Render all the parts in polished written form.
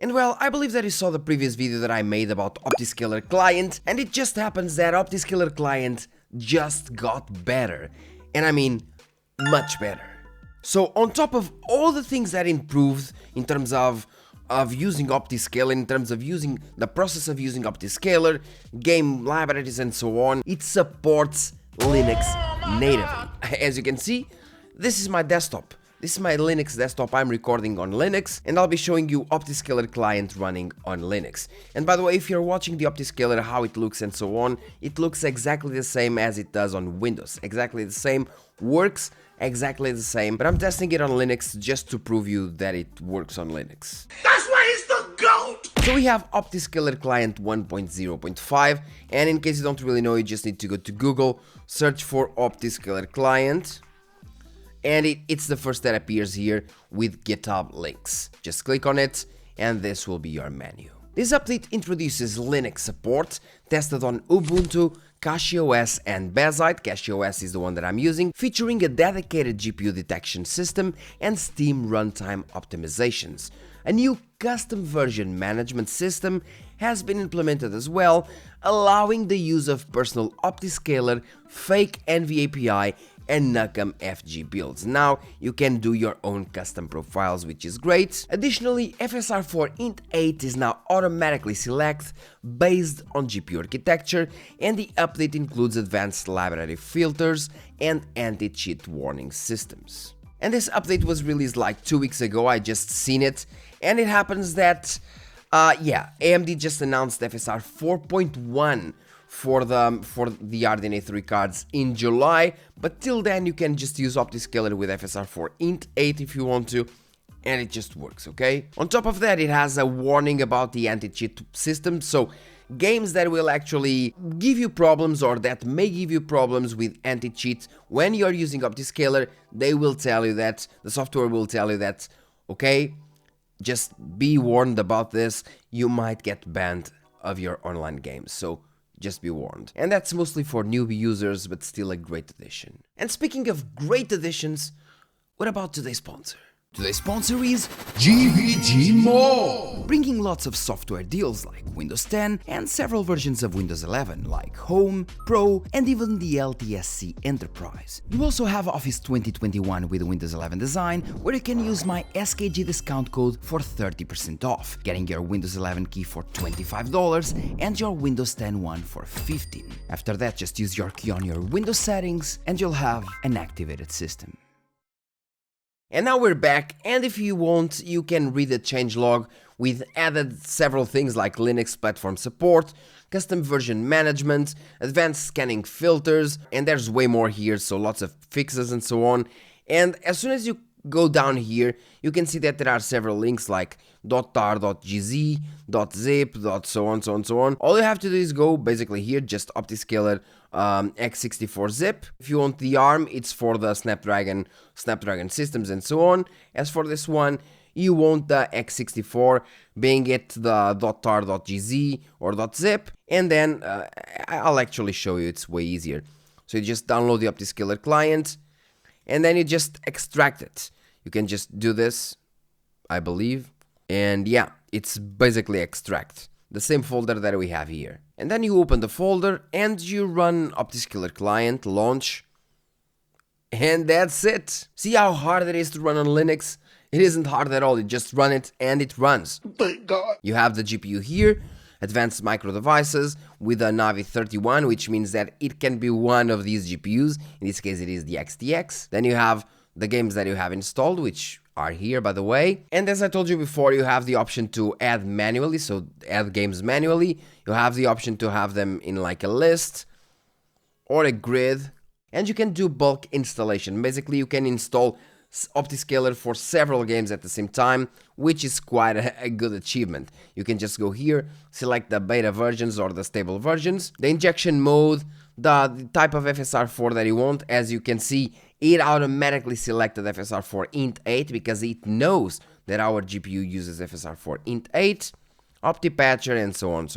And well, I believe that you saw the previous video that I made about Optiscaler Client, and it just happens that Optiscaler Client just got better. And I mean, much better. So on top of all the things that improved in terms of using Optiscaler, in terms of using the process of using Optiscaler, game libraries and so on, it supports Linux natively. As you can see, this is my desktop. This is my Linux desktop. I'm recording on Linux, and I'll be showing you Optiscaler Client running on Linux. And by the way, if you're watching the Optiscaler, how it looks and so on, it looks exactly the same as it does on Windows. Exactly the same, works exactly the same, but I'm testing it on Linux just to prove you that it works on Linux. That's why he's the GOAT! So we have Optiscaler Client 1.0.5, and in case you don't really know, you just need to go to Google, search for Optiscaler Client, and it's the first that appears here with GitHub links. Just click on it, and this will be your menu. This update introduces Linux support, tested on Ubuntu, CachyOS and Bazzite. CachyOS is the one that I'm using, featuring a dedicated GPU detection system and Steam runtime optimizations. A new custom version management system has been implemented as well, allowing the use of personal Optiscaler, fake Nvme API and Nvme FG builds. Now you can do your own custom profiles, which is great. Additionally, FSR 4.0.2c is now automatically selected based on GPU architecture, and the update includes advanced library filters and anti-cheat warning systems. And this update was released like 2 weeks ago. I just seen it, and it happens that AMD just announced FSR 4.1 for the RDNA 3 cards in July, but till then you can just use Optiscaler with FSR 4.0.2c if you want to, and it just works, okay? On top of that, it has a warning about the anti-cheat system, so games that will actually give you problems or that may give you problems with anti-cheat when you're using Optiscaler, they will tell you that, the software will tell you that, okay, just be warned about this, you might get banned of your online games, so just be warned. And that's mostly for newbie users, but still a great addition. And speaking of great additions, what about today's sponsor? Today's sponsor is GVG Mall, bringing lots of software deals like Windows 10 and several versions of Windows 11 like Home, Pro and even the LTSC Enterprise. You also have Office 2021 with Windows 11 design, where you can use my SKG discount code for 30% off, getting your Windows 11 key for $25 and your Windows 10 one for $15. After that, just use your key on your Windows settings and you'll have an activated system. And now we're back, and if you want, you can read the changelog. We've added several things like Linux platform support, custom version management, advanced scanning filters, and there's way more here, so lots of fixes and so on. And as soon as you go down here, you can see that there are several links like .tar.gz, .zip, so on. All you have to do is go basically here, just Optiscaler x64 zip. If you want the ARM, it's for the Snapdragon systems and so on. As for this one, you want the x64, being it the .tar.gz or .zip, and then I'll actually show you, it's way easier. So you just download the Optiscaler client, and then you just extract it. You can just do this, I believe, and yeah, it's basically extract, the same folder that we have here. And then you open the folder and you run Optiscaler Client, launch, and that's it. See how hard it is to run on Linux? It isn't hard at all, you just run it and it runs. Thank God. You have the GPU here, advanced micro devices with a Navi 31, which means that it can be one of these GPUs. In this case, it is the XTX. Then you have the games that you have installed, which are here, by the way. And as I told you before, you have the option to add manually, so add games manually. You have the option to have them in like a list or a grid, and you can do bulk installation. Basically, you can install Optiscaler for several games at the same time, which is quite a good achievement. You can just go here, select the beta versions or the stable versions, the injection mode, the type of FSR 4 that you want. As you can see, it automatically selected FSR 4.0.2c because it knows that our GPU uses FSR 4.0.2c, OptiPatcher, and so on.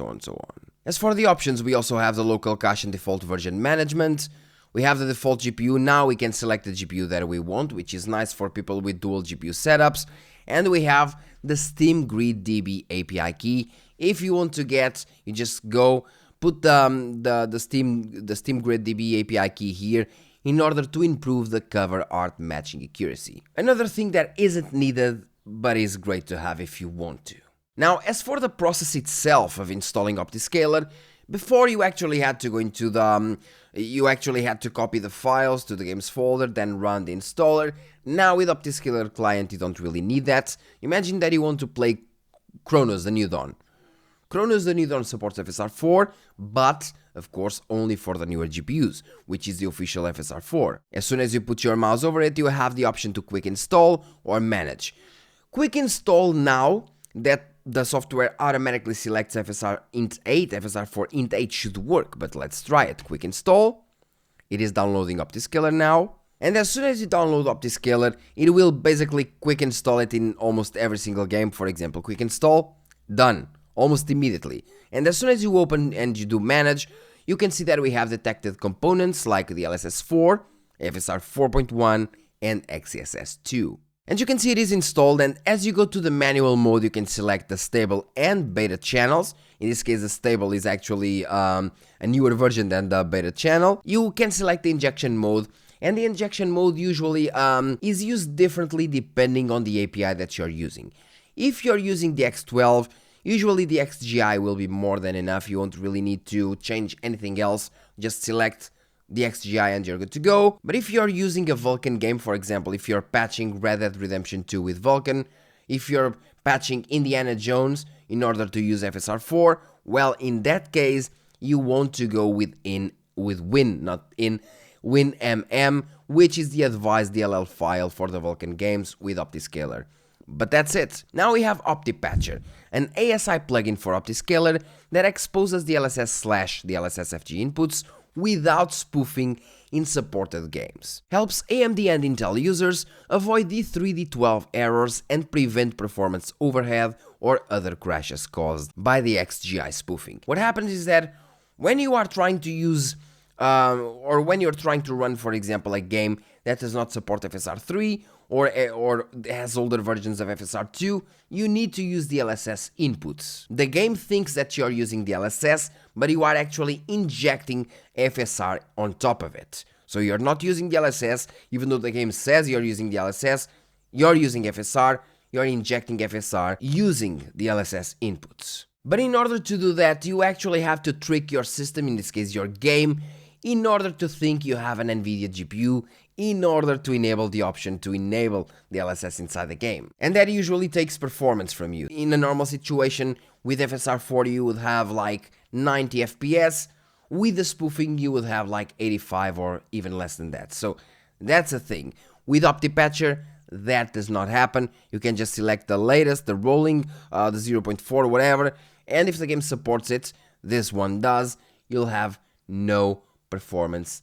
As for the options, we also have the local cache and default version management. We have the default GPU. Now we can select the GPU that we want, which is nice for people with dual GPU setups. and we have the Steam Grid DB API key. If you want to get, you just go put the Steam Grid DB API key here in order to improve the cover art matching accuracy. Another thing that isn't needed but is great to have if you want to. Now, as for the process itself of installing Optiscaler, before you actually had to go into you actually had to copy the files to the games folder, then run the installer. Now with Optiscaler Client you don't really need that. Imagine that you want to play Cronos the New Dawn. Cronos the New Dawn supports FSR 4, but of course only for the newer GPUs, which is the official FSR 4. As soon as you put your mouse over it, you have the option to quick install or manage. Quick install now that the software automatically selects FSR int 8, FSR 4 int 8 should work, but let's try it. Quick install. It is downloading Optiscaler now. And as soon as you download Optiscaler, it will basically quick install it in almost every single game. For example, quick install, done, almost immediately. And as soon as you open and you do manage, you can see that we have detected components like the LSS4, FSR 4.1 and XeSS2. And you can see it is installed, and as you go to the manual mode you can select the stable and beta channels. In this case the stable is actually a newer version than the beta channel. You can select the injection mode, and the injection mode usually is used differently depending on the API that you're using. If you're using the X12, usually the XGI will be more than enough. You won't really need to change anything else, just select the XGI and you're good to go. But if you're using a Vulkan game, for example, if you're patching Red Dead Redemption 2 with Vulkan, if you're patching Indiana Jones in order to use FSR 4, well, in that case, you want to go with Nvme, which is the advised DLL file for the Vulkan games with Optiscaler. But that's it. Now we have OptiPatcher, an ASI plugin for Optiscaler that exposes the LSS/the LSSFG inputs without spoofing in supported games. Helps AMD and Intel users avoid D3, D12 errors and prevent performance overhead or other crashes caused by the XGI spoofing. What happens is that when you are trying to use or when you're trying to run, for example, a game that does not support FSR 3 or has older versions of FSR 2, you need to use the LSS inputs. The game thinks that you're using the LSS, but you are actually injecting FSR on top of it. So you're not using the LSS, even though the game says you're using the LSS, you're using FSR, you're injecting FSR using the LSS inputs. But in order to do that, you actually have to trick your system, in this case your game, in order to think you have an Nvidia GPU, in order to enable the option to enable the LSS inside the game. And that usually takes performance from you. In a normal situation, with FSR 40 you would have like 90 FPS, with the spoofing you would have like 85 or even less than that. So that's a thing. With OptiPatcher, that does not happen. You can just select the latest, the rolling, the 0.4 whatever, and if the game supports it, this one does, you'll have no performance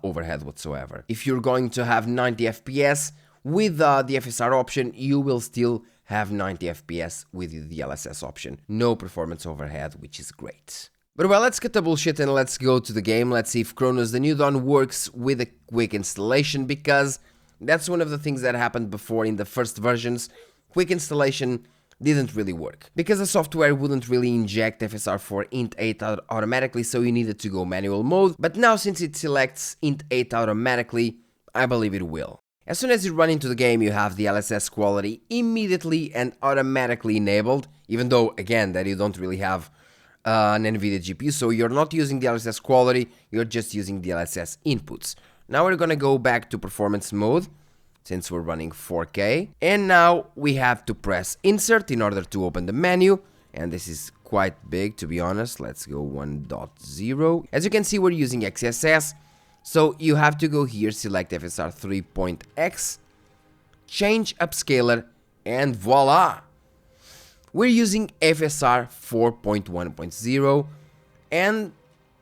overhead whatsoever. If you're going to have 90 FPS with the FSR option, you will still have 90 FPS with the LSS option. No performance overhead, which is great. But well, let's cut the bullshit and let's go to the game. Let's see if Cronos the New Dawn works with a quick installation, because that's one of the things that happened before in the first versions. Quick installation didn't really work, because the software wouldn't really inject FSR 4 int 8 automatically, so you needed to go manual mode. But now, since it selects int 8 automatically, I believe it will. As soon as you run into the game, you have the LSS quality immediately and automatically enabled, even though, again, that you don't really have an Nvidia GPU, so you're not using the LSS quality, you're just using the LSS inputs. Now we're gonna go back to performance mode, since we're running 4K, and now we have to press insert in order to open the menu, and this is quite big, to be honest. Let's go 1.0. As you can see, we're using XeSS, so you have to go here, select FSR 3.x, change upscaler, and voila! We're using FSR 4.1.0, and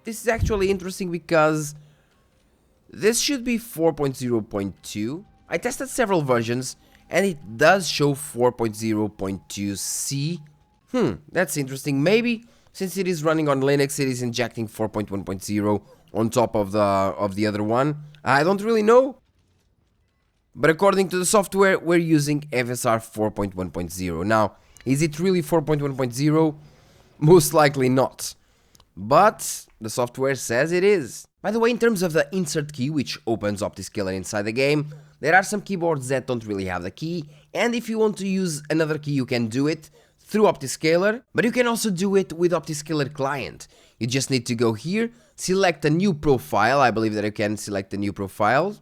this is actually interesting because this should be 4.0.2. I tested several versions, and it does show 4.0.2c. That's interesting. Maybe since it is running on Linux, it is injecting 4.1.0 on top of the other one. I don't really know. But according to the software, we're using FSR 4.1.0. Now, is it really 4.1.0? Most likely not. But the software says it is. By the way, in terms of the insert key, which opens Optiscaler inside the game, there are some keyboards that don't really have the key, and if you want to use another key, you can do it through Optiscaler, but you can also do it with Optiscaler Client. You just need to go here, select a new profile. I believe that you can select a new profile.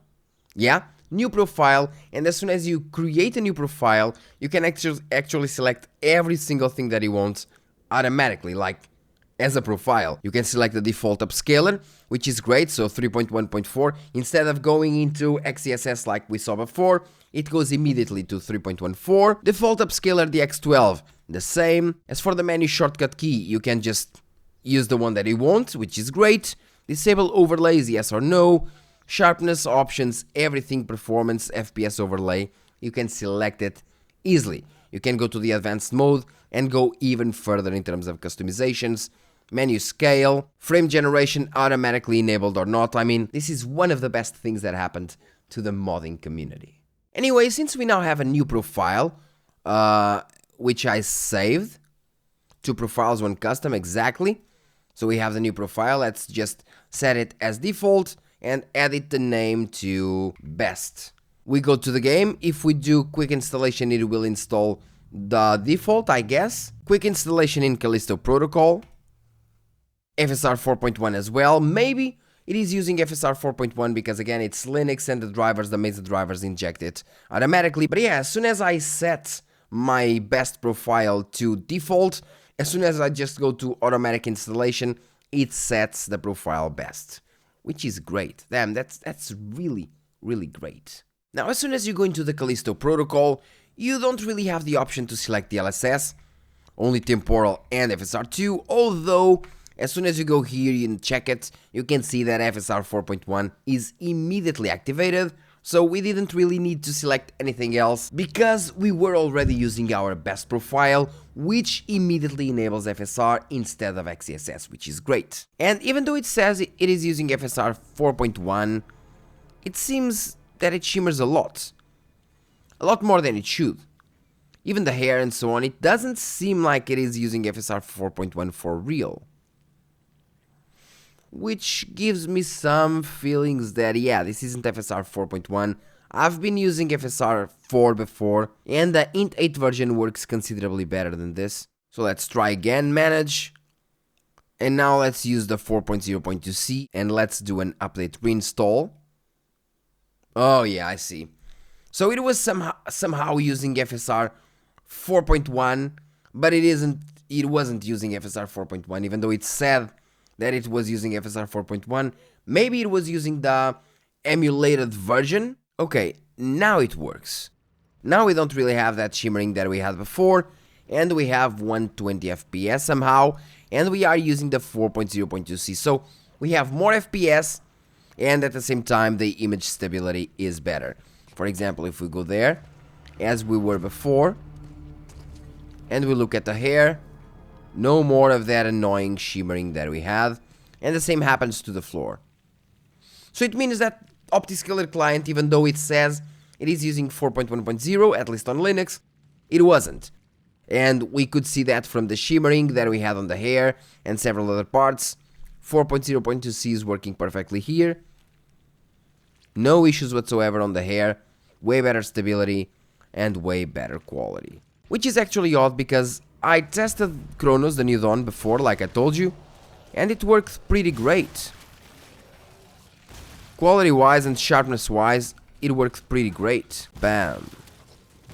Yeah, new profile, and as soon as you create a new profile, you can actually select every single thing that you want automatically, like as a profile. You can select the default upscaler, which is great, so 3.1.4. Instead of going into XeSS like we saw before, it goes immediately to 3.14. Default upscaler DX12, the same. As for the menu shortcut key, you can just use the one that you want, which is great. Disable overlays, yes or no. Sharpness, options, everything, performance, FPS overlay, you can select it easily. You can go to the advanced mode and go even further in terms of customizations. Menu scale, frame generation automatically enabled or not. I mean, this is one of the best things that happened to the modding community. Anyway, since we now have a new profile, which I saved, 2 profiles, 1 custom, exactly. So we have the new profile, let's just set it as default and edit the name to best. We go to the game. If we do quick installation, it will install the default, I guess. Quick installation in Calisto protocol. FSR 4.1 as well. Maybe it is using FSR 4.1 because again it's Linux and the drivers, the Mesa drivers inject it automatically. But yeah, as soon as I set my best profile to default, as soon as I just go to automatic installation, it sets the profile best, which is great. Damn, that's really great. Now, as soon as you go into the Calisto protocol, you don't really have the option to select the LSS, only temporal and FSR2, although as soon as you go here and check it, you can see that FSR 4.1 is immediately activated, so we didn't really need to select anything else because we were already using our best profile, which immediately enables FSR instead of XeSS, which is great. And even though it says it is using FSR 4.1, it seems that it shimmers a lot more than it should. Even the hair and so on, it doesn't seem like it is using FSR 4.1 for real. Which gives me some feelings that, yeah, this isn't FSR 4.1. I've been using FSR 4 before, and the int 8 version works considerably better than this. So let's try again, manage. And now let's use the 4.0.2c, and let's do an update reinstall. Oh yeah, I see. So it was somehow using FSR 4.1, but it wasn't using FSR 4.1, even though it said that it was using FSR 4.1. Maybe it was using the emulated version. Okay, now it works. Now we don't really have that shimmering that we had before, and we have 120 FPS somehow, and we are using the 4.0.2c. So we have more FPS, and at the same time the image stability is better. For example, if we go there, as we were before, and we look at the hair, no more of that annoying shimmering that we had, and the same happens to the floor. So it means that Optiscaler Client, even though it says it is using 4.1.0, at least on Linux, it wasn't. And we could see that from the shimmering that we had on the hair and several other parts. 4.0.2c is working perfectly here. No issues whatsoever on the hair, way better stability, and way better quality. Which is actually odd because I tested Cronos, the new Dawn, before, like I told you, and it worked pretty great. Quality-wise and sharpness-wise, it works pretty great. Bam.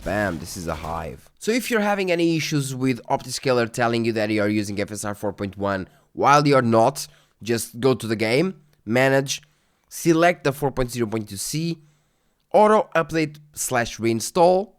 Bam, this is a hive. So if you're having any issues with Optiscaler telling you that you are using FSR 4.1 while you're not, just go to the game, manage, select the 4.0.2c, auto update / reinstall,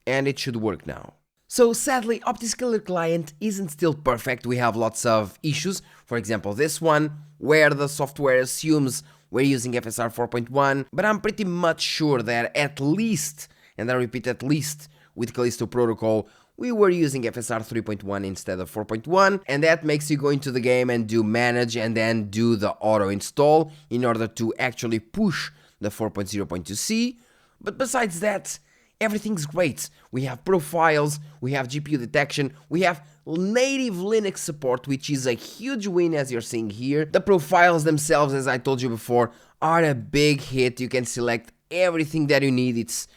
and it should work now. So sadly, Optiscaler Client isn't still perfect. We have lots of issues. For example, this one, where the software assumes we're using FSR 4.1, but I'm pretty much sure that at least, and I repeat at least, with Calisto protocol, we were using FSR 3.1 instead of 4.1, and that makes you go into the game and do manage and then do the auto install in order to actually push the 4.0.2c, but besides that, everything's great. We have profiles, we have GPU detection, we have native Linux support, which is a huge win as you're seeing here. The profiles themselves, as I told you before, are a big hit. You can select everything that you need. It's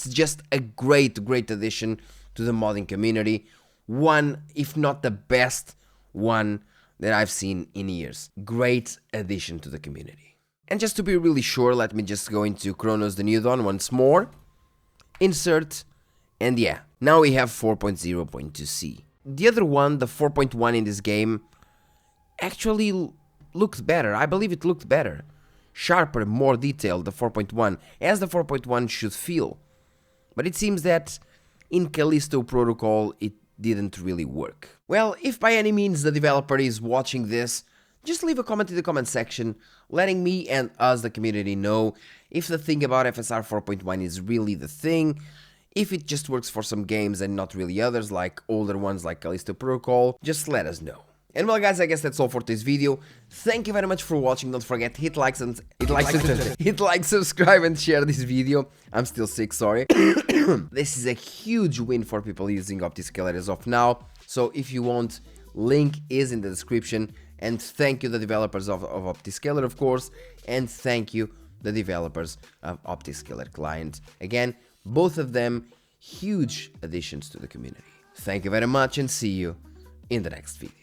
just a great addition to the modding community. One, if not the best one that I've seen in years. Great addition to the community. And just to be really sure, let me just go into Cronos the new dawn once more. Insert, and yeah, now we have 4.0.2c. The other one, the 4.1 in this game, actually looked better. I believe it looked better. Sharper, more detailed, the 4.1, as the 4.1 should feel. But it seems that in Calisto protocol, it didn't really work. Well, if by any means the developer is watching this, just leave a comment in the comment section, letting me and us, the community, know if the thing about FSR 4.1 is really the thing, if it just works for some games and not really others, like older ones like Calisto Protocol. Just let us know. And well guys, I guess that's all for this video. Thank you very much for watching. Don't forget, hit like, subscribe and share this video. I'm still sick, sorry. This is a huge win for people using Optiscaler as of now. So if you want, link is in the description. And thank you the developers of Optiscaler, of course. And thank you the developers of Optiscaler Client. Again, both of them huge additions to the community. Thank you very much and see you in the next video.